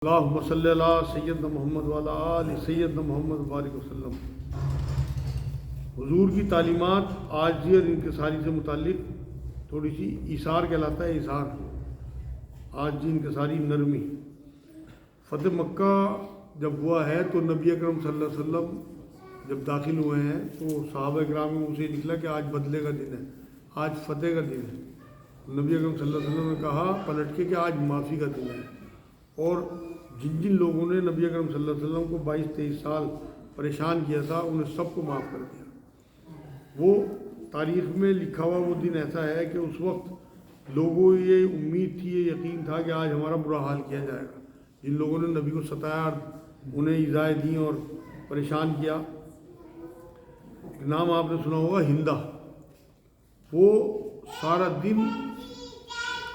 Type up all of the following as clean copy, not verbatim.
اللہم صلی اللہ سیدنا محمد والا آل سیدنا محمد بارک وسلم۔ حضور کی تعلیمات عاجزی اور انکساری سے متعلق تھوڑی سی ایثار کہلاتا ہے۔ ایثار، عاجزی، انکساری، نرمی۔ فتح مکہ جب ہوا ہے تو نبی اکرم صلی اللہ علیہ وسلم جب داخل ہوئے ہیں تو صحابہ کرام میں اسے نکلا کہ آج بدلے کا دن ہے، آج فتح کا دن ہے۔ نبی اکرم صلی اللہ علیہ وسلم نے کہا پلٹ کے کہ آج معافی کا دن ہے، اور جن جن لوگوں نے نبی اکرم صلی اللہ علیہ وسلم کو 22-23 سال پریشان کیا تھا انہیں سب کو معاف کر دیا۔ وہ تاریخ میں لکھا ہوا وہ دن ایسا ہے کہ اس وقت لوگوں یہ امید تھی، یہ یقین تھا کہ آج ہمارا برا حال کیا جائے گا۔ جن لوگوں نے نبی کو ستایا، انہیں ایذائیں دیں اور پریشان کیا۔ ایک نام آپ نے سنا ہوگا، ہندا۔ وہ سارا دن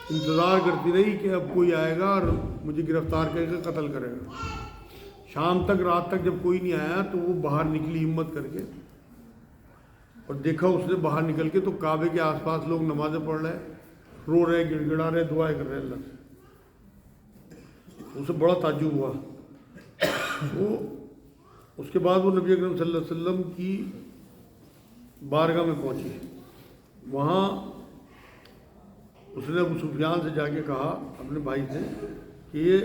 انتظار کرتی رہی کہ اب کوئی آئے گا اور مجھے گرفتار کر کے قتل کرے گا۔ شام تک، رات تک جب کوئی نہیں آیا تو وہ باہر نکلی ہمت کر کے، اور دیکھا اس نے باہر نکل کے تو کعبے کے آس پاس لوگ نمازیں پڑھ رہے، رو رہے، گڑ گڑا رہے، دعائیں کر رہے اللہ سے۔ اسے بڑا تعجب ہوا۔ وہ اس کے بعد وہ نبی اکرم صلی اللہ علیہ وسلم کی بارگاہ میں پہنچی۔ وہاں اس نے ابو سفیان سے جا کے کہا اپنے بھائی سے کہ یہ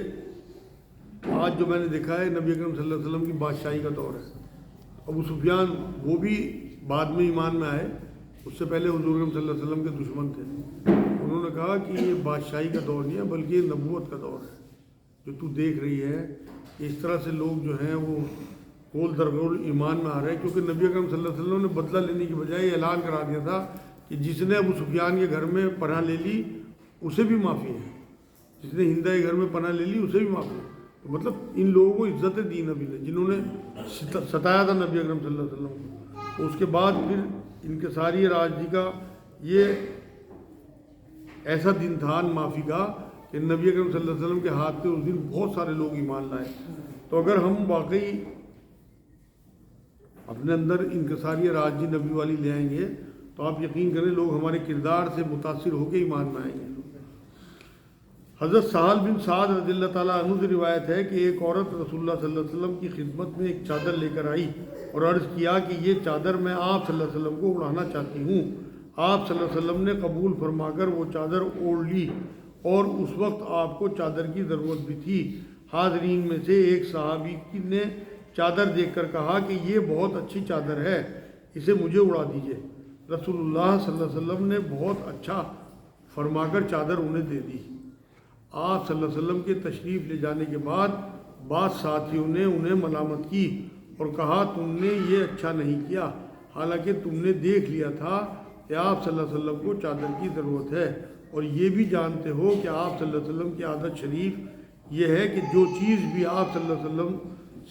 آج جو میں نے دیکھا ہے نبی اکرم صلی اللہ علیہ وسلم کی بادشاہی کا دور ہے۔ ابو سفیان وہ بھی بعد میں ایمان میں آئے، اس سے پہلے حضور اکرم صلی اللہ علیہ وسلم کے دشمن تھے۔ انہوں نے کہا کہ یہ بادشاہی کا دور نہیں ہے بلکہ یہ نبوت کا دور ہے جو تو دیکھ رہی ہے۔ اس طرح سے لوگ جو ہیں وہ گول در گول ایمان میں آ رہے ہیں، کیونکہ نبی اکرم صلی اللہ علیہ وسلم نے بدلہ لینے کی بجائے یہ اعلان کرا دیا تھا کہ جس نے ابو سفیان کے گھر میں پناہ لے لی اسے بھی معافی ہے، جس نے ہندا کے گھر میں پناہ لے لی اسے بھی معافی ہے۔ تو مطلب ان لوگوں کو عزت دی نبی نے، جنہوں نے ستایا تھا نبی اکرم صلی اللہ علیہ وسلم کو۔ تو اس کے بعد پھر انکساری راجی کا یہ ایسا دن تھا معافی کا کہ نبی اکرم صلی اللہ علیہ وسلم کے ہاتھ پہ اس دن بہت سارے لوگ ایمان لائے۔ تو اگر ہم واقعی اپنے اندر انکساری راجی نبی والی لے آئیں گے تو آپ یقین کریں لوگ ہمارے کردار سے متاثر ہو کے ایمان میں آئیں گے۔ حضرت سہل بن سعد رضی اللہ تعالیٰ عنہ سے روایت ہے کہ ایک عورت رسول اللہ صلی اللہ علیہ وسلم کی خدمت میں ایک چادر لے کر آئی اور عرض کیا کہ یہ چادر میں آپ صلی اللہ علیہ وسلم کو اڑانا چاہتی ہوں۔ آپ صلی اللہ علیہ وسلم نے قبول فرما کر وہ چادر اوڑھ لی، اور اس وقت آپ کو چادر کی ضرورت بھی تھی۔ حاضرین میں سے ایک صحابی نے چادر دیکھ کر کہا کہ یہ بہت اچھی چادر ہے، اسے مجھے اڑا دیجیے۔ رسول اللہ صلی اللہ علیہ وسلم نے بہت اچھا فرما کر چادر انہیں دے دی۔ آپ صلی اللہ علیہ وسلم کے تشریف لے جانے کے بعد بعض ساتھیوں نے انہیں ملامت کی اور کہا تم نے یہ اچھا نہیں کیا، حالانکہ تم نے دیکھ لیا تھا کہ آپ صلی اللہ علیہ وسلم کو چادر کی ضرورت ہے، اور یہ بھی جانتے ہو کہ آپ صلی اللہ علیہ وسلم کی عادت شریف یہ ہے کہ جو چیز بھی آپ صلی اللہ علیہ وسلم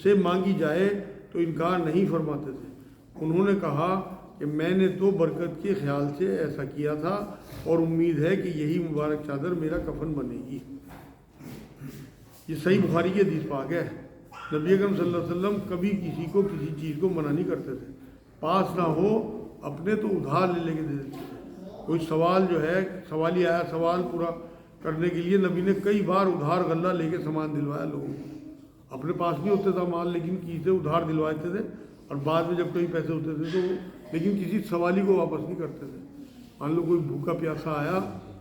سے مانگی جائے تو انکار نہیں فرماتے تھے۔ انہوں نے کہا کہ میں نے تو برکت کے خیال سے ایسا کیا تھا، اور امید ہے کہ یہی مبارک چادر میرا کفن بنے گی۔ یہ صحیح بخاری کی حدیث پاک ہے۔ نبی اکرم صلی اللہ علیہ وسلم کبھی کسی کو کسی چیز کو منع نہیں کرتے تھے، پاس نہ ہو اپنے تو ادھار لے لے کے دے دیتے تھے۔ کوئی سوال جو ہے، سوالی آیا، سوال پورا کرنے کے لیے نبی نے کئی بار ادھار غلہ لے کے سامان دلوایا لوگوں کو۔ اپنے پاس نہیں ہوتے تھا مال، لیکن کسی سے ادھار دلواتے تھے، اور بعد میں جب کئی پیسے ہوتے تھے تو لیکن کسی سوالی کو واپس نہیں کرتے تھے۔ مان لو کوئی بھوکا پیاسا آیا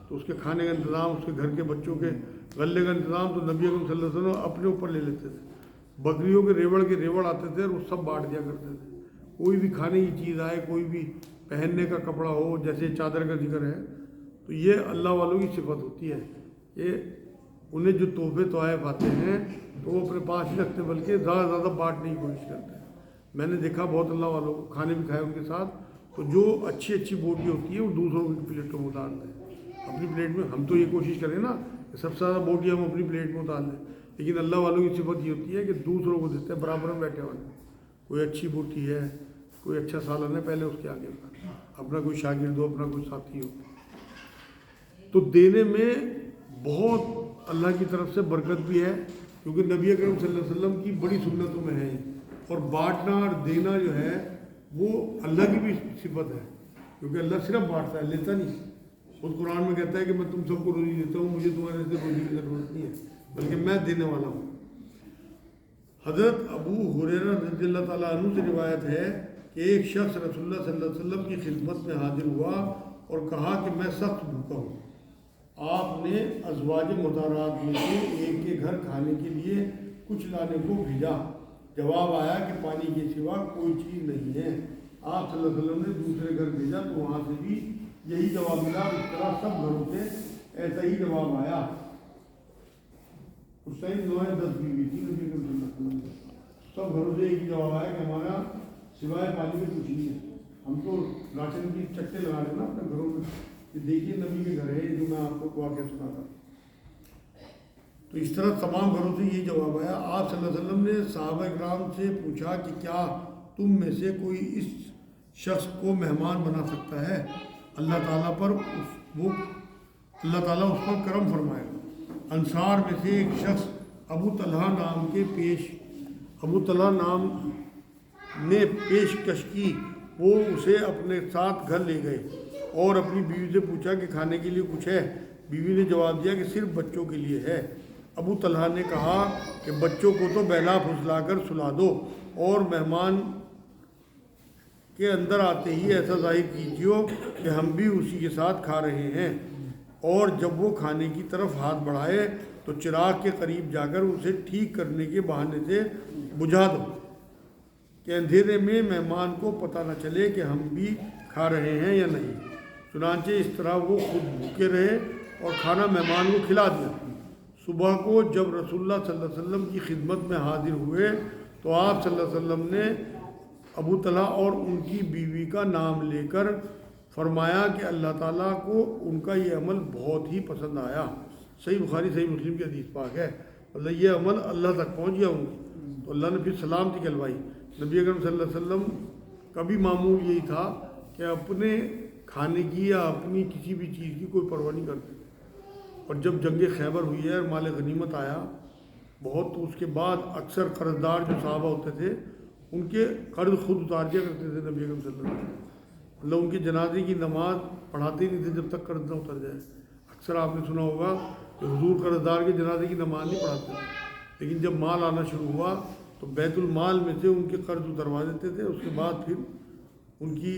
تو اس کے کھانے کا انتظام، اس کے گھر کے بچوں کے غلے کا انتظام تو نبی اکرم صلی اللہ علیہ وسلم اپنے اوپر لے لیتے تھے۔ بکریوں کے ریوڑ آتے تھے اور وہ سب بانٹ دیا کرتے تھے۔ کوئی بھی کھانے کی چیز آئے، کوئی بھی پہننے کا کپڑا ہو، جیسے چادر کا ذکر ہے، تو یہ اللہ والوں کی صفت ہوتی ہے کہ انہیں جو تحفے طوائف آتے ہیں تو وہ اپنے پاس ہی رکھتے، بلکہ زیادہ بانٹنے کی کوشش کرتے ہیں۔ میں نے دیکھا بہت اللہ والوں کو کھانے بھی کھائے ان کے ساتھ، تو جو اچھی بوٹی ہوتی ہے وہ دوسروں کی پلیٹوں میں اتار دیں اپنی پلیٹ میں۔ ہم تو یہ کوشش کریں نا کہ سب سے زیادہ بوٹی ہم اپنی پلیٹ میں اتار لیں، لیکن اللہ والوں کی صفت یہ ہوتی ہے کہ دوسروں کو دیتے ہیں، برابر میں بیٹھے ہوئے۔ کوئی اچھی بوٹی ہے، کوئی اچھا سالن ہے، پہلے اس کے آگے اپنا کوئی شاگرد ہو، اپنا کوئی ساتھی ہو، تو دینے میں بہت اللہ کی طرف سے برکت بھی ہے، کیونکہ نبی اکرم صلی اللہ علیہ وسلم کی بڑی سنتوں میں ہے۔ اور بانٹنا اور دینا جو ہے وہ اللہ کی بھی صفت ہے، کیونکہ اللہ صرف بانٹتا ہے، لیتا نہیں۔ خود قرآن میں کہتا ہے کہ میں تم سب کو روزی دیتا ہوں، مجھے تمہارے سے روزی کی ضرورت نہیں ہے، بلکہ میں دینے والا ہوں۔ حضرت ابو ہریرہ رضی اللہ تعالیٰ عنہ سے روایت ہے کہ ایک شخص رسول اللہ صلی اللہ علیہ وسلم کی خدمت میں حاضر ہوا اور کہا کہ میں سخت بھوکا ہوں۔ آپ نے ازواج مطہرات میں سے ایک کے گھر کھانے کے لیے کچھ لانے کو بھیجا۔ جواب آیا کہ پانی کے سوا کوئی چیز نہیں ہے۔ آپ صلی اللہ علیہ وسلم نے دوسرے گھر بھیجا تو وہاں سے بھی یہی جواب ملا۔ اس طرح سب گھروں سے ایسا ہی جواب آیا۔ اس ٹائم 9-10 بیوی تھی نبی صلی اللہ علیہ وسلم، سب گھروں سے ایک ہی جواب آیا کہ ہمارا سوائے پانی کے کچھ نہیں ہے۔ ہم تو راشن کی چٹے لگا رہے ہیں نا اپنے گھروں میں کہ دیکھیے نبی کے گھر ہے جو میں آپ کو واقعہ سنا تھا۔ تو اس طرح تمام گھروں سے یہی جواب آیا۔ آپ صلی اللہ علیہ وسلم نے صحابہ اکرام سے پوچھا کہ کیا تم میں سے کوئی اس شخص کو مہمان بنا سکتا ہے؟ اللہ تعالیٰ اس پر کرم فرمائے گا۔ انصار میں سے ایک شخص ابو طلحہ نام نے پیشکش کی۔ وہ اسے اپنے ساتھ گھر لے گئے اور اپنی بیوی سے پوچھا کہ کھانے کے لیے کچھ ہے؟ بیوی نے جواب دیا کہ صرف بچوں کے لیے ہے۔ ابو طلحہ نے کہا کہ بچوں کو تو بہلا پھسلا کر سلا دو اور مہمان کے اندر آتے ہی ایسا ظاہر کیجیے کہ ہم بھی اسی کے ساتھ کھا رہے ہیں، اور جب وہ کھانے کی طرف ہاتھ بڑھائے تو چراغ کے قریب جا کر اسے ٹھیک کرنے کے بہانے سے بجھا دو کہ اندھیرے میں مہمان کو پتہ نہ چلے کہ ہم بھی کھا رہے ہیں یا نہیں۔ چنانچہ اس طرح وہ خود بھوکے رہے اور کھانا مہمان کو کھلا دیا۔ صبح کو جب رسول اللہ صلی اللہ علیہ وسلم کی خدمت میں حاضر ہوئے تو آپ صلی اللہ علیہ وسلم نے ابو طلحہ اور ان کی بیوی کا نام لے کر فرمایا کہ اللہ تعالیٰ کو ان کا یہ عمل بہت ہی پسند آیا۔ صحیح بخاری صحیح مسلم کی حدیث پاک ہے۔ مطلب یہ عمل اللہ تک پہنچ گیا ان کو، تو اللہ نے پھر سلامتی کہلوائی۔ نبی اکرم صلی اللہ علیہ وسلم کا بھی معمول یہی تھا کہ اپنے کھانے کی یا اپنی کسی بھی چیز کی کوئی پرواہ نہیں کرتے۔ اور جب جنگ خیبر ہوئی ہے اور مال غنیمت آیا بہت، تو اس کے بعد اکثر قرض دار جو صحابہ ہوتے تھے ان کے قرض خود اتار دیا کرتے تھے نبی اکرم صلی اللہ علیہ وسلم۔ مطلب ان کے جنازے کی نماز پڑھاتے ہی نہیں تھے جب تک قرض نہ اتر جائے۔ اکثر آپ نے سنا ہوگا کہ حضور قرض دار کے جنازے کی نماز نہیں پڑھاتے تھے، لیکن جب مال آنا شروع ہوا تو بیت المال میں سے ان کے قرض اتروا دیتے تھے، اس کے بعد پھر ان کی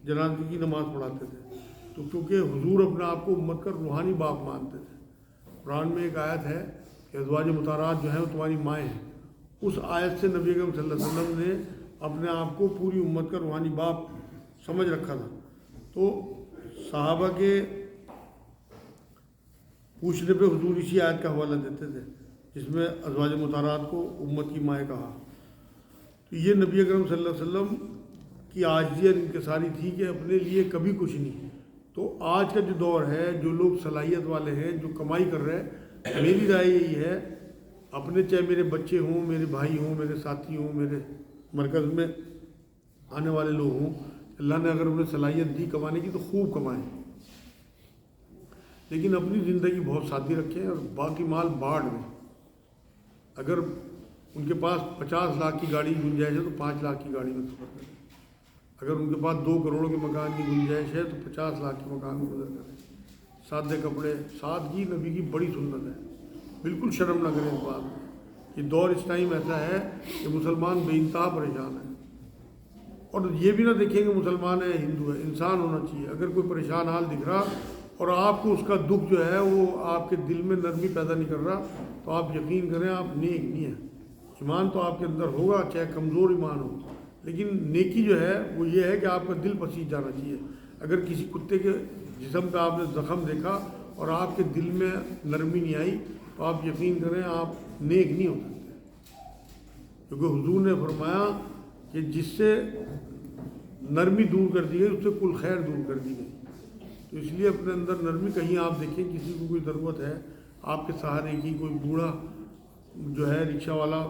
جنازے کی نماز پڑھاتے تھے۔ تو کیونکہ حضور اپنے آپ کو امت کا روحانی باپ مانتے تھے۔ قرآن میں ایک آیت ہے کہ ازواج مطہرات جو ہیں وہ تمہاری مائیں ہیں۔ اس آیت سے نبی اکرم صلی اللہ علیہ وسلم نے اپنے آپ کو پوری امت کا روحانی باپ سمجھ رکھا تھا۔ تو صحابہ کے پوچھنے پہ حضور اسی آیت کا حوالہ دیتے تھے جس میں ازواج مطہرات کو امت کی مائیں کہا۔ تو یہ نبی اکرم صلی اللہ علیہ وسلم کی عاجزی اور انکساری تھی کہ اپنے لیے کبھی کچھ نہیں۔ تو آج کا جو دور ہے، جو لوگ صلاحیت والے ہیں، جو کمائی کر رہے ہیں، میری رائے یہی ہے اپنے چاہے میرے بچے ہوں، میرے بھائی ہوں، میرے ساتھی ہوں، میرے مرکز میں آنے والے لوگ ہوں، اللہ نے اگر انہیں صلاحیت دی کمانے کی تو خوب کمائیں، لیکن اپنی زندگی بہت سادی رکھیں اور باقی مال باڑ میں۔ اگر ان کے پاس 50 لاکھ کی گاڑی کی گنجائش ہے تو 5 لاکھ کی گاڑی میں سفر کریں۔ اگر ان کے پاس 2 کروڑ کے مکان کی گنجائش ہے تو 50 لاکھ کے مکان میں گزر کریں۔ سادے کپڑے، سادگی نبی کی بڑی سنت ہے، بالکل شرم نہ کریں اس بات میں۔ یہ دور اس ٹائم ایسا ہے کہ مسلمان بے انتہا پریشان ہیں، اور یہ بھی نہ دیکھیں کہ مسلمان ہے ہندو ہے، انسان ہونا چاہیے۔ اگر کوئی پریشان حال دکھ رہا اور آپ کو اس کا دکھ جو ہے وہ آپ کے دل میں نرمی پیدا نہیں کر رہا تو آپ یقین کریں آپ نیک نہیں ہیں۔ ایمان تو آپ کے اندر ہوگا چاہے کمزور ایمان ہو، لیکن نیکی جو ہے وہ یہ ہے کہ آپ کا دل پسیج جانا چاہیے۔ اگر کسی کتے کے جسم پہ آپ نے زخم دیکھا اور آپ کے دل میں نرمی نہیں آئی تو آپ یقین کریں آپ نیک نہیں ہو سکتے، کیونکہ حضور نے فرمایا کہ جس سے نرمی دور کر دی گئی اس سے کل خیر دور کر دی گئی۔ تو اس لیے اپنے اندر نرمی، کہیں آپ دیکھیں کسی کو کوئی ضرورت ہے آپ کے سہارے کی، کوئی بوڑھا جو ہے رکشہ والا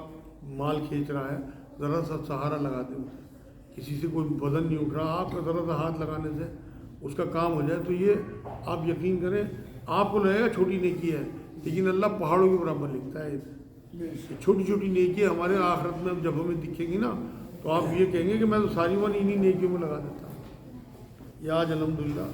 مال کھینچ رہا ہے، ذرا سا سہارا لگا دیں اسے۔ کسی سے کوئی وزن نہیں اٹھ رہا، آپ کا ذرا سا ہاتھ لگانے سے اس کا کام ہو جائے تو یہ آپ یقین کریں آپ کو لگے گا چھوٹی نیکی ہے، لیکن اللہ پہاڑوں کے برابر لکھتا ہے اسے۔ چھوٹی چھوٹی نیکی ہمارے آخرت میں جب ہمیں دکھیں گی نا تو آپ یہ کہیں گے کہ میں تو ساری ون انہی نیکیوں میں لگا دیتا ہوں۔ یہ آج الحمدللہ